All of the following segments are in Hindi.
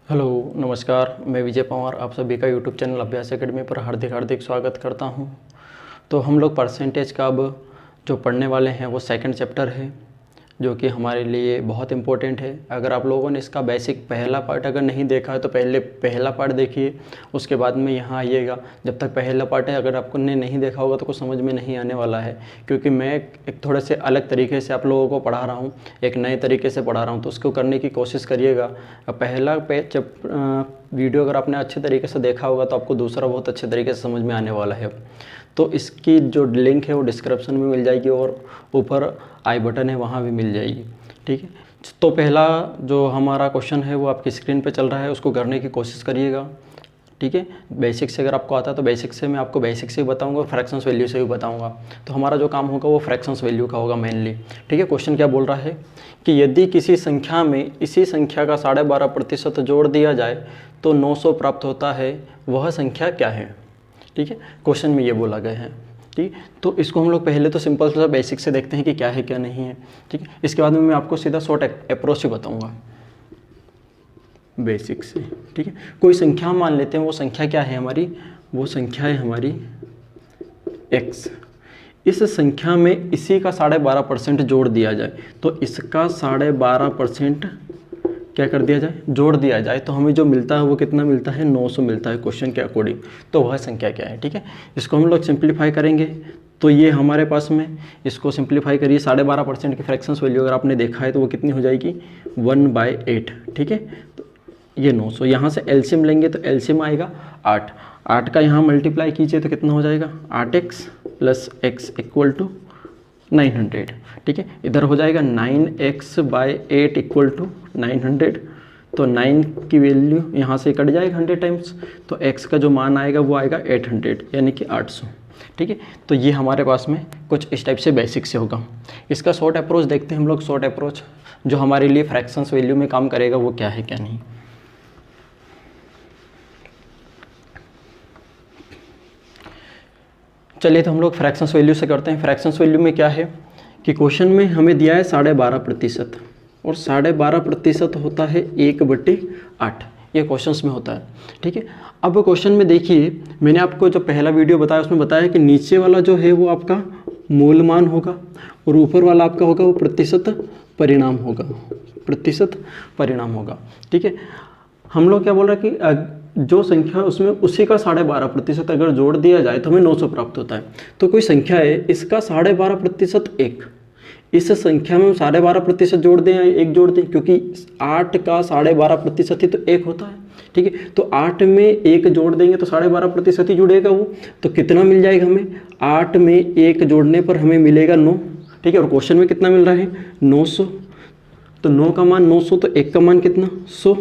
हेलो नमस्कार, मैं विजय पंवार आप सभी का यूट्यूब चैनल अभ्यास एकेडमी पर हार्दिक हार्दिक स्वागत करता हूं। तो हम लोग परसेंटेज का अब जो पढ़ने वाले हैं वो सेकंड चैप्टर है, जो कि हमारे लिए बहुत इम्पोर्टेंट है। अगर आप लोगों ने इसका बेसिक पहला पार्ट अगर नहीं देखा है तो पहले पहला पार्ट देखिए, उसके बाद में यहाँ आइएगा। जब तक पहला पार्ट है अगर आपने नहीं देखा होगा तो कुछ समझ में नहीं आने वाला है, क्योंकि मैं एक थोड़े से अलग तरीके से आप लोगों को पढ़ा रहा हूँ, एक नए तरीके से पढ़ा रहा हूँ, तो उसको करने की कोशिश करिएगा। पहला वीडियो अगर आपने अच्छे तरीके से देखा होगा तो आपको दूसरा बहुत अच्छे तरीके से समझ में आने वाला है। तो इसकी जो लिंक है वो डिस्क्रिप्शन में मिल जाएगी और ऊपर आई बटन है वहाँ भी मिल जाएगी, ठीक है। तो पहला जो हमारा क्वेश्चन है वो आपकी स्क्रीन पे चल रहा है, उसको करने की कोशिश करिएगा, ठीक है। बेसिक से अगर आपको आता है तो बेसिक से मैं आपको बेसिक से भी बताऊंगा और फ्रैक्शंस वैल्यू से भी बताऊंगा। तो हमारा जो काम होगा वो फ्रैक्शंस वैल्यू का होगा मेनली, ठीक है। क्वेश्चन क्या बोल रहा है कि यदि किसी संख्या में इसी संख्या का 12.5% जोड़ दिया जाए तो 900 प्राप्त होता है, वह संख्या क्या है, ठीक है। क्वेश्चन में ये बोला गया है, ठीक। तो इसको हम लोग पहले तो सिंपल सा बेसिक से देखते हैं कि क्या है क्या नहीं है, ठीक है। इसके बाद में मैं आपको सीधा शॉर्ट अप्रोच से बताऊंगा बेसिक से, ठीक है। कोई संख्या मान लेते हैं, वो संख्या क्या है हमारी, वो संख्या है हमारी x। इस संख्या में इसी का 12.5% जोड़ दिया जाए तो इसका 12.5% क्या कर दिया जाए, जोड़ दिया जाए, तो हमें जो मिलता है वो कितना मिलता है, 900 मिलता है क्वेश्चन के अकॉर्डिंग। तो वह संख्या क्या है, ठीक है। इसको हम लोग सिंप्लीफाई करेंगे तो ये हमारे पास में, इसको सिंप्लीफाई करिए, 12.5% की फ्रैक्शंस वैल्यू अगर आपने देखा है तो वो कितनी हो जाएगी, 1/8, ठीक है। तो ये 900, यहाँ से एलसीएम लेंगे तो एलसीएम आएगा 8 का यहाँ मल्टीप्लाई कीजिए तो कितना हो जाएगा, 8x + x = 900, ठीक है। इधर हो जाएगा 9x/8 = 900, तो 9 की वैल्यू यहाँ से कट जाएगा 100 टाइम्स, तो x का जो मान आएगा वो आएगा 800 यानी कि 800, ठीक है। तो ये हमारे पास में कुछ इस टाइप से बेसिक से होगा। इसका शॉर्ट अप्रोच देखते हैं हम लोग। शॉर्ट अप्रोच जो हमारे लिए फ्रैक्शंस वैल्यू में काम करेगा वो क्या है क्या नहीं। चलिए तो हम लोग फ्रैक्शंस वैल्यू से करते हैं। फ्रैक्शंस वैल्यू में क्या है कि क्वेश्चन में हमें दिया है 12.5% और 12.5% होता है 1/8, ये क्वेश्चंस में होता है, ठीक है। अब क्वेश्चन में देखिए, मैंने आपको जो पहला वीडियो बताया उसमें बताया कि नीचे वाला जो है वो आपका मूल मान होगा और ऊपर वाला आपका होगा वो प्रतिशत परिणाम होगा, ठीक है। हम लोग क्या बोल रहे हैं कि जो संख्या उसमें उसी का 12.5% अगर जोड़ दिया जाए तो हमें 900 प्राप्त होता है। तो कोई संख्या है, इसका 12.5% 1, इस संख्या में 12.5% जोड़ दें या 1 जोड़ दें, क्योंकि 8 का 12.5% ही तो 1 होता है, ठीक है। तो 8 में 1 जोड़ देंगे तो 12.5% ही जुड़ेगा वो, तो कितना मिल जाएगा हमें, 8 में 1 जोड़ने पर हमें मिलेगा 9, ठीक है। और क्वेश्चन में कितना मिल रहा है, 900, तो 9 का मान 900, तो 1 का मान कितना, 100,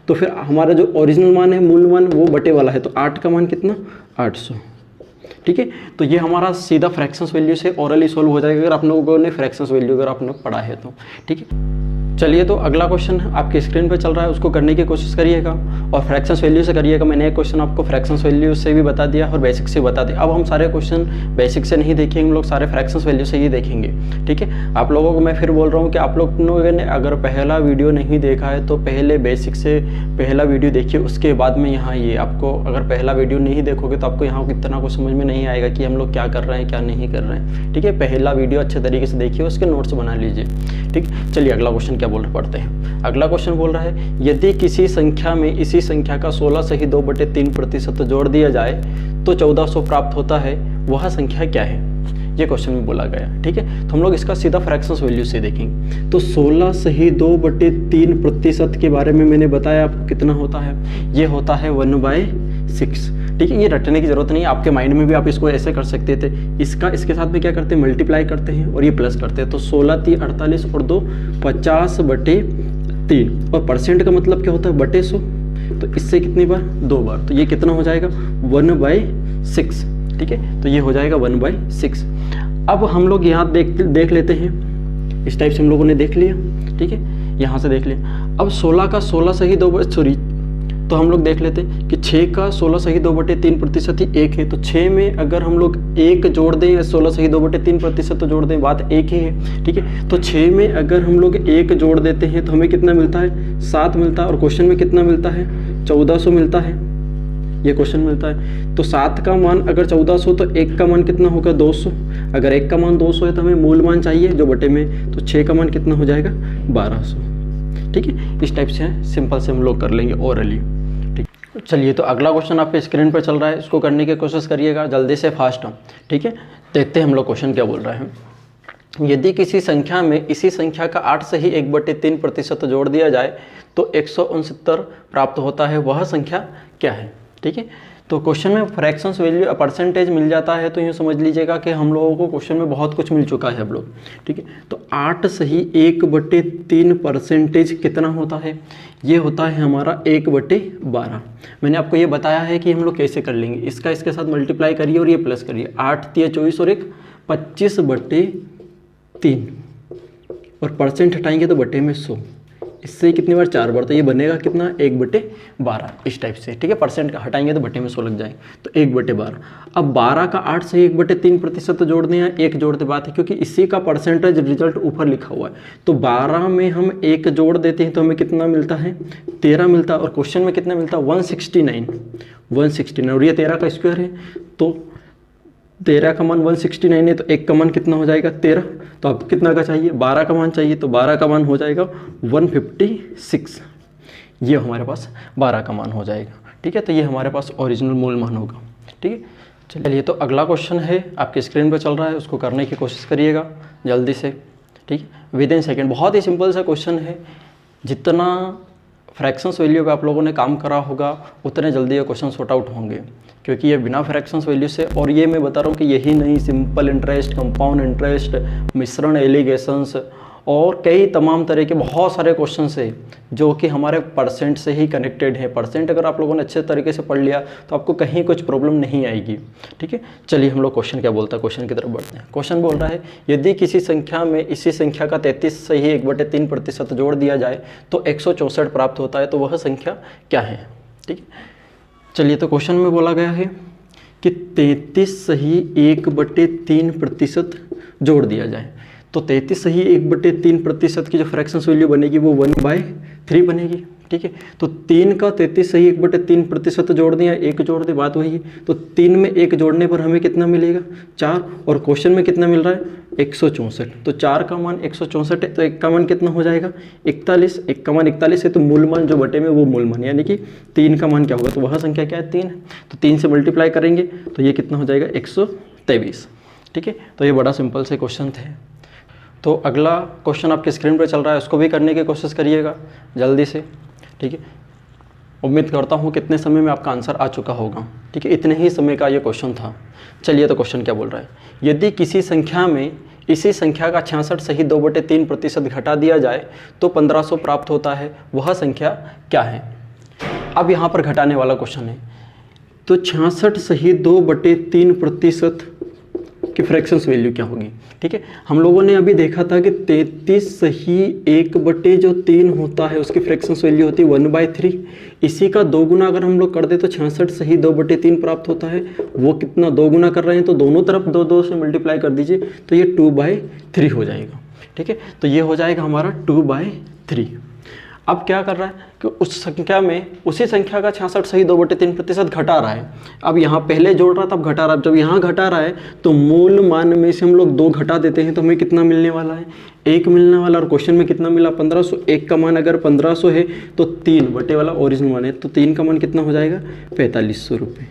तो फिर हमारा जो ओरिजिनल मान है, मूल मान, वो बटे वाला है, तो 8 का मान कितना, 800, ठीक है। तो ये हमारा सीधा फ्रैक्शंस वैल्यू से ओरली सॉल्व हो जाएगा अगर आप लोगों ने फ्रैक्शंस वैल्यू अगर आपने पढ़ा है तो, ठीक है। चलिए तो अगला क्वेश्चन आपके स्क्रीन पे चल रहा है, उसको करने की कोशिश करिएगा और फ्रैक्शंस वैल्यू से करिएगा। मैंने एक क्वेश्चन आपको फ्रैक्शंस वैल्यू से भी बता दिया और बेसिक से बता दिया। अब हम सारे क्वेश्चन बेसिक से नहीं देखेंगे, हम लोग सारे फ्रैक्शंस वैल्यू से ही देखेंगे, ठीक है। आप लोगों को मैं फिर बोल रहा हूँ कि आप लोगों ने अगर पहला वीडियो नहीं देखा है तो पहले बेसिक से पहला वीडियो देखिए, उसके बाद में यहाँ ये आपको, अगर पहला वीडियो नहीं देखोगे तो आपको यहाँ कितना कुछ समझ में नहीं आएगा कि हम लोग क्या कर रहे हैं क्या नहीं कर रहे हैं, ठीक है। पहला वीडियो अच्छे तरीके से देखिए, उसके नोट्स बना लीजिए, ठीक। चलिए अगला क्वेश्चन क्या बोल रहे पढ़ते हैं। अगला क्वेश्चन बोल रहा है, यदि किसी संख्या में इसी संख्या का 16 सही 2/3% जोड़ दिया जाए तो 1400 प्राप्त होता है, वह संख्या क्या है, ये क्वेश्चन में बोला गया, ठीक है। तो हम लोग इसका सीधा फ्रैक्शंस वैल्यू से देखेंगे। तो 16 सही 2/3% के बारे में मैंने बताया आपको कितना होता है, ये होता है 1/6, ठीक है। ये रटने की जरूरत नहीं है, आपके माइंड में भी आप इसको ऐसे कर सकते थे। इसका इसके साथ में क्या करते हैं, मल्टीप्लाई करते हैं और ये प्लस करते हैं, तो 16 3 48 और 2 50/3, और परसेंट का मतलब क्या होता है, बटे 100, तो इससे कितनी बार, 2 बार, तो ये कितना हो जाएगा 1/6, ठीक है। तो ये हो जाएगा 1/6। अब हम लोग यहाँ देख लेते हैं, इस टाइप से हम लोगों ने देख लिया, ठीक है, यहाँ से देख लिया। अब 16 का 16 सही तो हम लोग देख लेते हैं कि 6 का 16 सही 2/3% ही 1 है। तो 6 में अगर हम लोग 1 जोड़ दें या 16 सही 2/3% तो जोड़ दें, बात एक ही है, ठीक है। तो 6 में अगर हम लोग 1 जोड़ देते हैं तो हमें कितना मिलता है, 7 मिलता है। और क्वेश्चन में कितना मिलता है, 1400 मिलता है, ये क्वेश्चन मिलता है। तो 7 का मान अगर 1400 तो 1 का मान कितना होगा, 200। अगर 1 का मान 200 है तो हमें मूल मान चाहिए जो बटे में, तो 6 का मान कितना हो जाएगा, 1200, ठीक है। इस टाइप से सिंपल से हम लोग कर लेंगे ओरली, ठीक। चलिए, तो अगला क्वेश्चन आपके स्क्रीन पर चल रहा है, इसको करने की कोशिश करिएगा जल्दी से, फास्ट, ठीक है। देखते हैं हम लोग क्वेश्चन क्या बोल रहा है। यदि किसी संख्या में इसी संख्या का 8 से ही 1/3% जोड़ दिया जाए तो 169 प्राप्त होता है, वह संख्या क्या है, ठीक है। तो क्वेश्चन में फ्रैक्शंस वैल्यू परसेंटेज मिल जाता है, तो यूँ समझ लीजिएगा कि हम लोगों को क्वेश्चन में बहुत कुछ मिल चुका है अब लोग, ठीक है। तो 8 सही 1/3% कितना होता है, ये होता है हमारा 1/12। मैंने आपको ये बताया है कि हम लोग कैसे कर लेंगे, इसका इसके साथ मल्टीप्लाई करिए और ये प्लस करिए, 8 × 24 और 1 25/3 और परसेंट हटाएंगे तो बटे में 100, इससे कितनी बार 4 बार, तो ये बनेगा कितना, 1/12 इस टाइप से, ठीक है। परसेंट का हटाएंगे तो बटे में 100 लग जाएंगे, तो 1/12। अब 12 का 8 से 1/3% जोड़ने या 1 जोड़ते बात है, क्योंकि इसी का परसेंटेज रिजल्ट ऊपर लिखा हुआ है। तो 12 में हम 1 जोड़ देते हैं तो हमें कितना मिलता है, 13 मिलता है। और क्वेश्चन में कितना मिलता है, 169, और ये 13 का स्क्वायर है, तो 13 का मान 169 है, तो 1 का मान कितना हो जाएगा, 13। तो अब कितना का चाहिए, 12 का मान चाहिए, तो 12 का मान हो जाएगा 156, ये हमारे पास 12 का मान हो जाएगा, ठीक है। तो ये हमारे पास ओरिजिनल मूल मान होगा, ठीक है। चलिए, तो अगला क्वेश्चन है आपके स्क्रीन पर चल रहा है, उसको करने की कोशिश करिएगा जल्दी से, ठीक है, विदिन सेकेंड। बहुत ही सिंपल सा क्वेश्चन है, जितना फ्रैक्शंस वैल्यू पे आप लोगों ने काम करा होगा उतने जल्दी ये क्वेश्चन सॉर्ट आउट होंगे, क्योंकि ये बिना फ्रैक्शंस वैल्यू से, और ये मैं बता रहा हूँ कि यही नहीं, सिंपल इंटरेस्ट, कंपाउंड इंटरेस्ट, मिश्रण एलिगेशंस और कई तमाम तरह के बहुत सारे क्वेश्चन है जो कि हमारे परसेंट से ही कनेक्टेड है। परसेंट अगर आप लोगों ने अच्छे तरीके से पढ़ लिया तो आपको कहीं कुछ प्रॉब्लम नहीं आएगी, ठीक है। चलिए, हम लोग क्वेश्चन क्या बोलता है, क्वेश्चन की तरफ बढ़ते हैं। क्वेश्चन बोल रहा है, यदि किसी संख्या में इसी संख्या का 33 से ही 1/3% जोड़ दिया जाए तो 164 प्राप्त होता है, तो वह संख्या क्या है, ठीक है। चलिए, तो क्वेश्चन में बोला गया है कि 33 सही 1/3% जोड़ दिया जाए, तो 33 सही 1/3% की जो फ्रैक्शंस वैल्यू बनेगी वो 1/3 बनेगी, ठीक है। तो 3 का 33 सही 1/3% जोड़ दें या 1 जोड़ दें, बात वही है। तो 3 में 1 जोड़ने पर हमें कितना मिलेगा, 4, और क्वेश्चन में कितना मिल रहा है, 164। तो 4 का मान 164 है, तो 1 का मान कितना हो जाएगा, 41। 1 का मान 41 है, तो मूल मान जो बटे में वो मूल मान, यानी कि 3 का मान क्या होगा, तो वह संख्या क्या है, 3 है। तो 3 से मल्टीप्लाई करेंगे तो ये कितना हो जाएगा, 123, ठीक है। तो ये बड़ा सिंपल से क्वेश्चन थे। तो अगला क्वेश्चन आपके स्क्रीन पर चल रहा है, उसको भी करने की कोशिश करिएगा जल्दी से, ठीक है। उम्मीद करता हूँ कितने समय में आपका आंसर आ चुका होगा, ठीक है। इतने ही समय का ये क्वेश्चन था। चलिए, तो क्वेश्चन क्या बोल रहा है, यदि किसी संख्या में इसी संख्या का 66 सही 2/3% घटा दिया जाए तो 1500 प्राप्त होता है, वह संख्या क्या है। अब यहाँ पर घटाने वाला क्वेश्चन है, तो 66 सही 2/3% की फ्रैक्शंस वैल्यू क्या होगी, ठीक है। हम लोगों ने अभी देखा था कि 33 सही 1/3 होता है, उसकी फ्रैक्शंस वैल्यू होती है 1/3। इसी का 2 गुना अगर हम लोग कर दे तो 66 सही 2/3 प्राप्त होता है। वो कितना 2 गुना कर रहे हैं, तो दोनों तरफ 2 से मल्टीप्लाई कर दीजिए, तो ये 2/3 हो जाएगा, ठीक है। तो ये हो जाएगा हमारा 2/3। अब क्या कर रहा है कि उस संख्या में उसी संख्या का 66 सही 2/3% घटा रहा है। अब यहाँ पहले जोड़ रहा था, अब घटा रहा है। जब यहाँ घटा रहा है तो मूल मान में से हम लोग 2 घटा देते हैं तो हमें कितना मिलने वाला है, 1 मिलने वाला। और क्वेश्चन में कितना मिला, 1500। 1 का मान अगर 1500 है तो 3 बटे वाला ओरिजिनल मान है, तो 3 का मान कितना हो जाएगा, 4500 रुपये।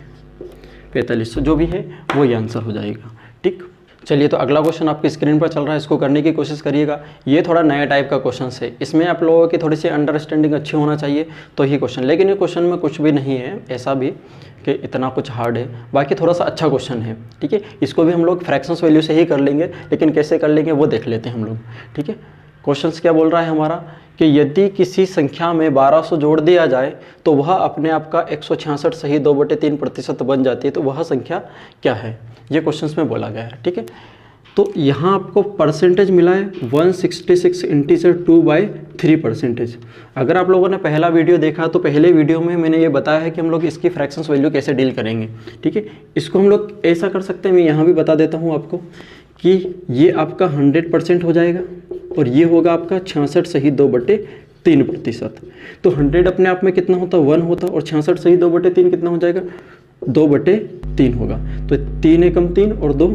4500 जो भी है वही आंसर हो जाएगा, ठीक। चलिए, तो अगला क्वेश्चन आपकी स्क्रीन पर चल रहा है, इसको करने की कोशिश करिएगा। ये थोड़ा नया टाइप का क्वेश्चन है, इसमें आप लोगों की थोड़ी सी अंडरस्टैंडिंग अच्छी होना चाहिए तो ही क्वेश्चन, लेकिन ये क्वेश्चन में कुछ भी नहीं है ऐसा भी कि इतना कुछ हार्ड है, बाकी थोड़ा सा अच्छा क्वेश्चन है, ठीक है। इसको भी हम लोग फ्रैक्शंस वैल्यू से ही कर लेंगे, लेकिन कैसे कर लेंगे वो देख लेते हैं हम लोग, ठीक है। क्वेश्चंस क्या बोल रहा है हमारा कि यदि किसी संख्या में 1200 जोड़ दिया जाए तो वह अपने आप का 166 सही 2/3% बन जाती है, तो वह संख्या क्या है, ये क्वेश्चंस में बोला गया है, ठीक है। तो यहाँ आपको परसेंटेज मिला है 166 इंटीजर 2/3%। अगर आप लोगों ने पहला वीडियो देखा तो पहले वीडियो में मैंने ये बताया है कि हम लोग इसकी फ्रैक्शंस वैल्यू कैसे डील करेंगे। ठीक है, इसको हम लोग ऐसा कर सकते हैं, मैं यहाँ भी बता देता हूँ आपको कि ये आपका 100% हो जाएगा और ये होगा आपका 66 सही 2/3%। तो 100 अपने आप में कितना होता है 1 होता, और 66 सही 2/3 कितना हो जाएगा 2/3 होगा। तो 3 एकम 3 और 2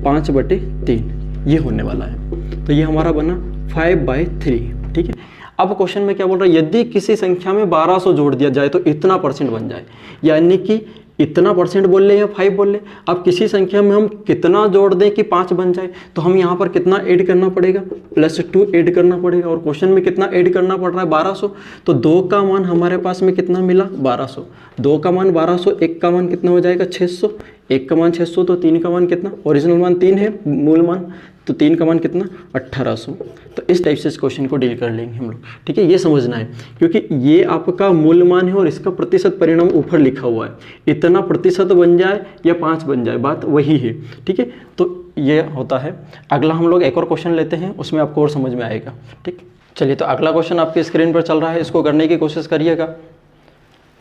5/3 ये होने वाला है। तो ये हमारा बना 5/3। ठीक है, अब क्वेश्चन में क्या बोल रहा है, यदि किसी संख्या में 1200 जोड़ दिया जाए तो इतना परसेंट बन जाए, यानी कि इतना परसेंट बोल ले या 5 बोल ले। अब किसी संख्या में हम कितना जोड़ दें कि 5 बन जाए, तो हम यहाँ पर कितना ऐड करना पड़ेगा, +2 ऐड करना पड़ेगा। और क्वेश्चन में कितना ऐड करना पड़ रहा है 1200, तो 2 का मान हमारे पास में कितना मिला 1200, 2 का मान 1200, 1 का मान कितना हो जाएगा 600, 1 का मान 600, तो 3 का मान कितना, ओरिजिनल मान 3 है मूल मान, तो 3 का मान कितना 1800। तो इस टाइप से इस क्वेश्चन को डील कर लेंगे हम लोग। ठीक है, ये समझना है क्योंकि ये आपका मूल मान है और इसका प्रतिशत परिणाम ऊपर लिखा हुआ है, इतना प्रतिशत बन जाए या 5 बन जाए, बात वही है। ठीक है, तो ये होता है। अगला हम लोग एक और क्वेश्चन लेते हैं, उसमें आपको और समझ में आएगा। ठीक, चलिए तो अगला क्वेश्चन आपकी स्क्रीन पर चल रहा है, इसको करने की कोशिश करिएगा।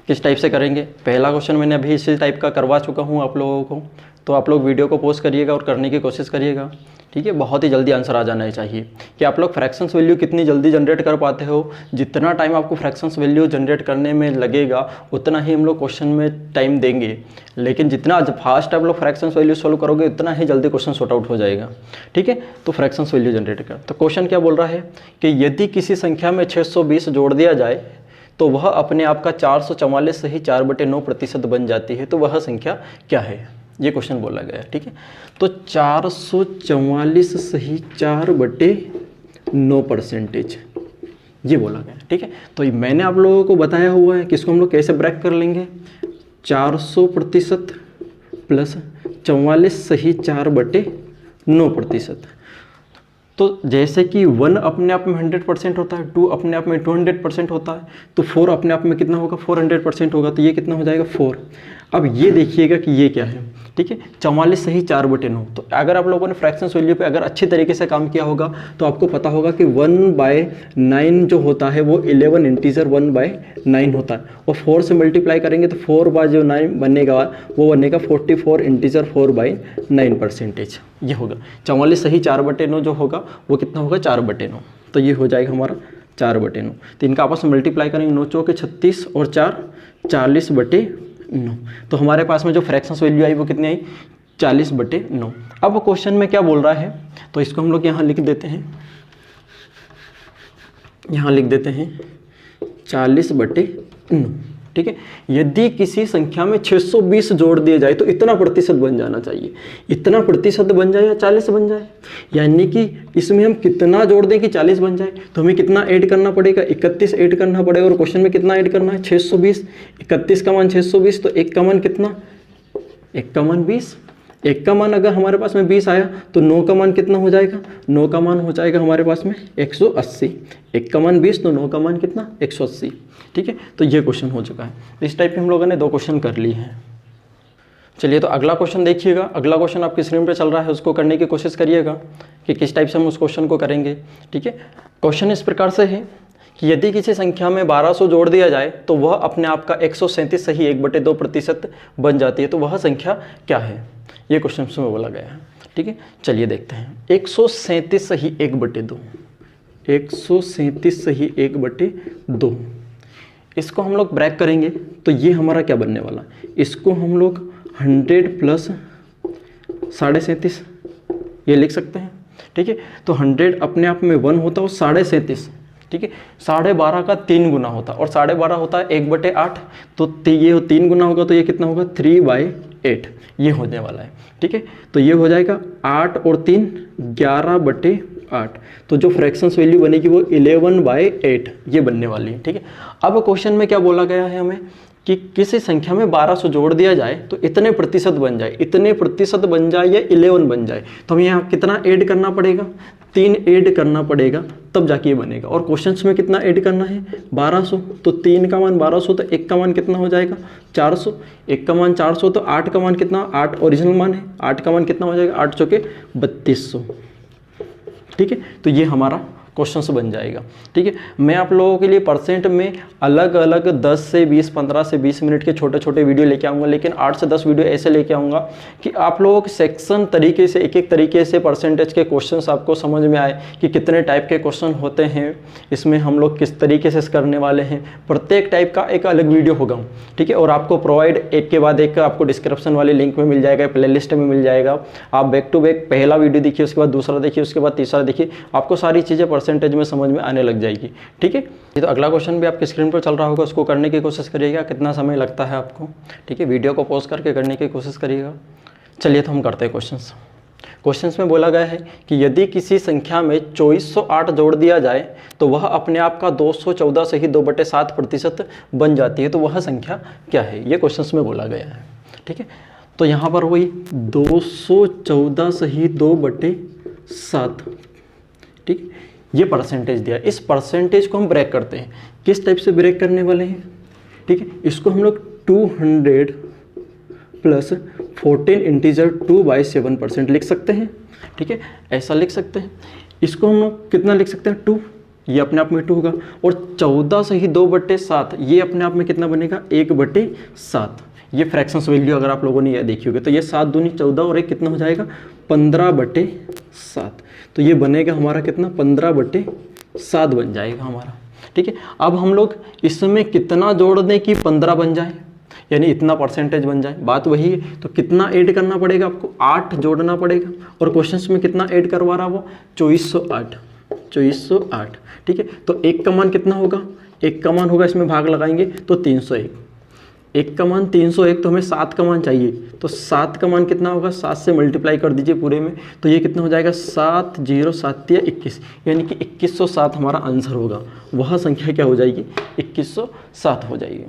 किस टाइप से करेंगे, पहला क्वेश्चन मैंने अभी इसी टाइप का करवा चुका हूँ आप लोगों को, तो आप लोग वीडियो को पॉज करिएगा और करने की कोशिश करिएगा। ठीक है, बहुत ही जल्दी आंसर आ जाना चाहिए कि आप लोग फ्रैक्शंस वैल्यू कितनी जल्दी जनरेट कर पाते हो। जितना टाइम आपको फ्रैक्शंस वैल्यू जनरेट करने में लगेगा उतना ही हम लोग क्वेश्चन में टाइम देंगे, लेकिन जितना फास्ट आप लोग फ्रैक्शंस वैल्यू सॉल्व करोगे उतना ही जल्दी क्वेश्चन सॉर्ट आउट हो जाएगा। ठीक है, तो फ्रैक्शंस वैल्यू जनरेट कर, तो क्वेश्चन क्या बोल रहा है कि यदि किसी संख्या में 620 जोड़ दिया जाए तो वह अपने आप का 444 सही 4/9% बन जाती है, तो वह संख्या क्या है, ये क्वेश्चन बोला गया है। ठीक है, तो 444 सही 4/9% ये बोला गया। ठीक है, तो मैंने आप लोगों को बताया हुआ है कि इसको हम लोग कैसे ब्रेक कर लेंगे, 400% प्लस 44 सही 4/9%। तो जैसे कि 1 अपने आप में 100% होता है, 2 अपने आप में 200% होता है, तो 4 अपने आप में कितना होगा 400% होगा, तो ये कितना हो जाएगा 4। अब ये देखिएगा कि ये क्या है। ठीक है, 44 सही 4/9। तो अगर आप लोगों ने फ्रैक्शंस वैल्यू पे अगर अच्छे तरीके से काम किया होगा तो आपको पता होगा कि 1/9 जो होता है वो 11 इंटीजर 1/9 होता है, और 4 से मल्टीप्लाई करेंगे तो 4/9 बनेगा, वो बनेगा 44 इंटीजर 4/9%। ये होगा 44 सही 4/9 जो होगा वो कितना होगा 4/9, तो ये हो जाएगा हमारा 4/9। तो इनका आपस में मल्टीप्लाई करेंगे, 9 चौके 36 और 4 40/9, तो हमारे पास में जो फ्रैक्शंस वैल्यू आई वो कितनी आई 40/9। अब क्वेश्चन में क्या बोल रहा है, तो इसको हम लोग यहाँ लिख देते हैं, यहाँ लिख देते हैं 40/9। ठीक है, यदि किसी संख्या में 620 जोड़ दिए जाए तो इतना प्रतिशत बन जाना चाहिए, इतना प्रतिशत बन जाए या 40 बन जाए, यानी कि इसमें हम कितना जोड़ दें कि 40 बन जाए, तो हमें कितना ऐड करना पड़ेगा 31 ऐड करना पड़ेगा। और क्वेश्चन में कितना ऐड करना है 620, 31 का मान 620, तो 1 का मान कितना, 1 का मान 20, 1 का मान अगर हमारे पास में 20 आया तो 9 का मान कितना हो जाएगा, 9 का मान हो जाएगा हमारे पास में 180, 1 का मान 20 तो 9 का मान कितना 180। ठीक है, तो ये क्वेश्चन हो चुका है। इस टाइप के हम लोगों ने 2 क्वेश्चन कर लिए हैं। चलिए तो अगला क्वेश्चन देखिएगा, अगला क्वेश्चन आपकी स्क्रीन पे चल रहा है, उसको करने की कोशिश करिएगा कि किस टाइप से हम उस क्वेश्चन को करेंगे। ठीक है, क्वेश्चन इस प्रकार से है कि यदि किसी संख्या में 1200 जोड़ दिया जाए तो वह अपने आप का 137 सही 1/2% बन जाती है, तो वह संख्या क्या है, ये क्वेश्चन में बोला गया है। ठीक है, चलिए देखते हैं। 137 सही 1/2, 137 सही 1/2, इसको हम लोग ब्रेक करेंगे तो ये हमारा क्या बनने वाला है, इसको हम लोग 100 प्लस 37.5 ये लिख सकते हैं। ठीक है, तो 100 अपने आप में 1 होता है और 37.5, ठीक है, 12.5 का 3 गुना होता है, और 12.5 होता है 1/8, तो ये 3 गुना होगा तो ये कितना होगा 3/8 ये होने वाला है। ठीक है, तो ये हो जाएगा 8 और 3 11/8, तो जो फ्रैक्शंस वैल्यू बनेगी वो 11/8 ये बनने वाली है। ठीक है, अब क्वेश्चन में क्या बोला गया है हमें कि किसी संख्या में 1200 जोड़ दिया जाए तो इतने प्रतिशत बन जाए, इतने प्रतिशत बन जाए या 11 बन जाए, तो हमें यहाँ कितना ऐड करना पड़ेगा, 3 ऐड करना पड़ेगा, तब जाके ये बनेगा। और क्वेश्चंस में कितना ऐड करना है 1200, तो 3 का मान 1200, तो 1 का मान कितना हो जाएगा 400, 1 का मान 400, तो 8 का मान कितना, 8 ओरिजिनल मान है, 8 का मान कितना हो जाएगा 8 चौके 3200। ठीक है, तो ये हमारा क्वेश्चन बन जाएगा। ठीक है, मैं आप लोगों के लिए परसेंट में अलग अलग 10 से 20, 15 से 20 मिनट के छोटे छोटे वीडियो लेके आऊँगा, लेकिन 8 से 10 वीडियो ऐसे लेके आऊँगा कि आप लोगों के सेक्शन तरीके से, एक एक तरीके से परसेंटेज के क्वेश्चंस आपको समझ में आए कि कितने टाइप के क्वेश्चन होते हैं, इसमें हम लोग किस तरीके से करने वाले हैं। प्रत्येक टाइप का एक अलग वीडियो होगा। ठीक है, और आपको प्रोवाइड एक के बाद एक आपको डिस्क्रिप्शन वाले लिंक में मिल जाएगा, प्ले लिस्ट में मिल जाएगा। आप बैक टू बैक पहला वीडियो देखिए, उसके बाद दूसरा देखिए, उसके बाद तीसरा देखिए, आपको सारी चीज़ें परसेंटेज में समझ में आने लग जाएगी। ठीक है, ये तो अगला क्वेश्चन भी आपके स्क्रीन पर चल रहा होगा, उसको करने की कोशिश करिएगा। कितना समय लगता है आपको, ठीक है, वीडियो को पॉज करके करने की कोशिश करिएगा। चलिए तो हम करते हैं क्वेश्चंस में बोला गया है कि यदि किसी संख्या में 2408 जोड़ दिया जाए तो वह अपने आप का 214 से ही 2/7% बन जाती है, तो वह संख्या क्या है, ये क्वेश्चंस में बोला गया है। ठीक है, तो यहाँ पर वही 214 से ही 2/7, ठीक, ये परसेंटेज दिया। इस परसेंटेज को हम ब्रेक करते हैं, किस टाइप से ब्रेक करने वाले हैं। ठीक है, इसको हम लोग 200 प्लस 14 इंटीजर 2/7% लिख सकते हैं। ठीक है, ऐसा लिख सकते हैं। इसको हम लोग कितना लिख सकते हैं 2, ये अपने आप में 2 होगा, और 14 से ही 2/7, ये अपने आप में कितना बनेगा 1/7। ये फ्रैक्शंस वैल्यू अगर आप लोगों ने ये देखी होगी, तो ये 7 दूनी 14 और एक कितना हो जाएगा 15/7, तो ये बनेगा हमारा कितना 15/7 बन जाएगा हमारा। ठीक है, अब हम लोग इसमें कितना जोड़ दें कि 15 बन जाए, यानी इतना परसेंटेज बन जाए, बात वही है। तो कितना ऐड करना पड़ेगा आपको, 8 जोड़ना पड़ेगा, और क्वेश्चंस में कितना ऐड करवा रहा वो 2408। ठीक है, तो 1 का मान कितना होगा, 1 का मान होगा, इसमें भाग लगाएंगे तो 301, 1 का मान 301, तो हमें 7 का मान चाहिए, तो 7 का मान कितना होगा, 7 से मल्टीप्लाई कर दीजिए पूरे में, तो ये कितना हो जाएगा 7 0 7 या 21, यानी कि 2107 हमारा आंसर होगा। वह संख्या क्या हो जाएगी 2107 हो जाएगी।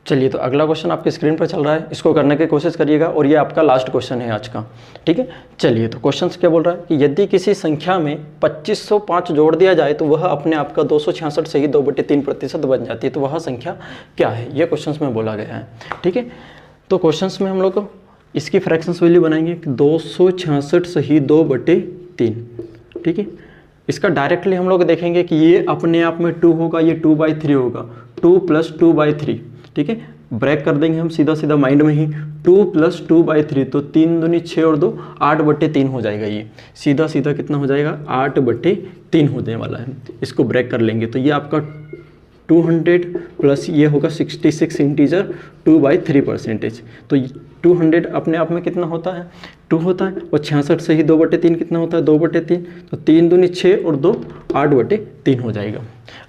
चलिए, तो अगला क्वेश्चन आपके स्क्रीन पर चल रहा है, इसको करने की कोशिश करिएगा, और ये आपका लास्ट क्वेश्चन है आज का। ठीक है, चलिए, तो क्वेश्चन क्या बोल रहा है कि यदि किसी संख्या में 2505 जोड़ दिया जाए तो वह अपने आप का 266 से ही 2/3% बन जाती है, तो वह संख्या क्या है, ये क्वेश्चन में बोला गया है। ठीक है, तो क्वेश्चन में हम लोग इसकी फ्रैक्शंस वैल्यू बनाएंगे 266 से ही 2/3। ठीक है, इसका डायरेक्टली हम लोग देखेंगे कि ये अपने आप में 2 होगा, ये 2/3 होगा, 2 + 2/3। ठीक है, ब्रेक कर देंगे हम सीधा सीधा माइंड में ही, 2 + 2/3, तो 3 दूनी 6 और 2 8/3 हो जाएगा। ये सीधा सीधा कितना हो जाएगा 8/3 होने वाला है। इसको ब्रेक कर लेंगे तो ये आपका 200 प्लस ये होगा 66 इंटीजर 2/3%। तो 200 अपने आप में कितना होता है 2 होता है, और 66 से ही 2/3 कितना होता है 2/3, तो 3 दूनी 6 और 2 8/3 हो जाएगा।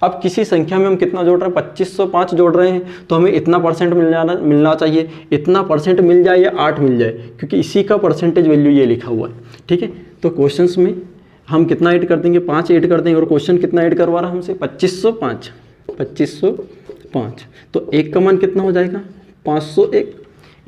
अब किसी संख्या में हम कितना जोड़ रहे हैं 2505 जोड़ रहे हैं, तो हमें इतना परसेंट मिलना चाहिए, इतना परसेंट मिल जाए या 8 मिल जाए, क्योंकि इसी का परसेंटेज वैल्यू ये लिखा हुआ है। ठीक है, तो क्वेश्चंस में हम कितना ऐड कर देंगे 5 ऐड कर देंगे, और क्वेश्चन कितना ऐड करवा रहा है हमसे 2505, तो 1 का मान कितना हो जाएगा 501,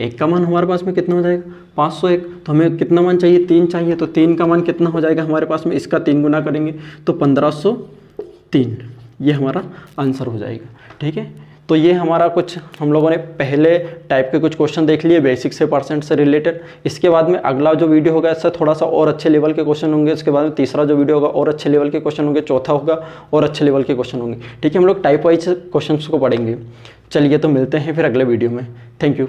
1 का मान हमारे पास में कितना हो जाएगा 501, तो हमें कितना मान चाहिए 3 चाहिए, तो 3 का मान कितना हो जाएगा हमारे पास में, इसका 3 गुना करेंगे तो 1503, ये हमारा आंसर हो जाएगा। ठीक है, तो ये हमारा कुछ हम लोगों ने पहले टाइप के कुछ क्वेश्चन देख लिए बेसिक से परसेंट से रिलेटेड। इसके बाद में अगला जो वीडियो होगा इससे थोड़ा सा और अच्छे लेवल के क्वेश्चन होंगे, इसके बाद में तीसरा जो वीडियो होगा और अच्छे लेवल के क्वेश्चन होंगे, चौथा होगा और अच्छे लेवल के क्वेश्चन होंगे। ठीक है, हम लोग टाइप वाइज क्वेश्चन को पढ़ेंगे। चलिए, तो मिलते हैं फिर अगले वीडियो में। Thank you.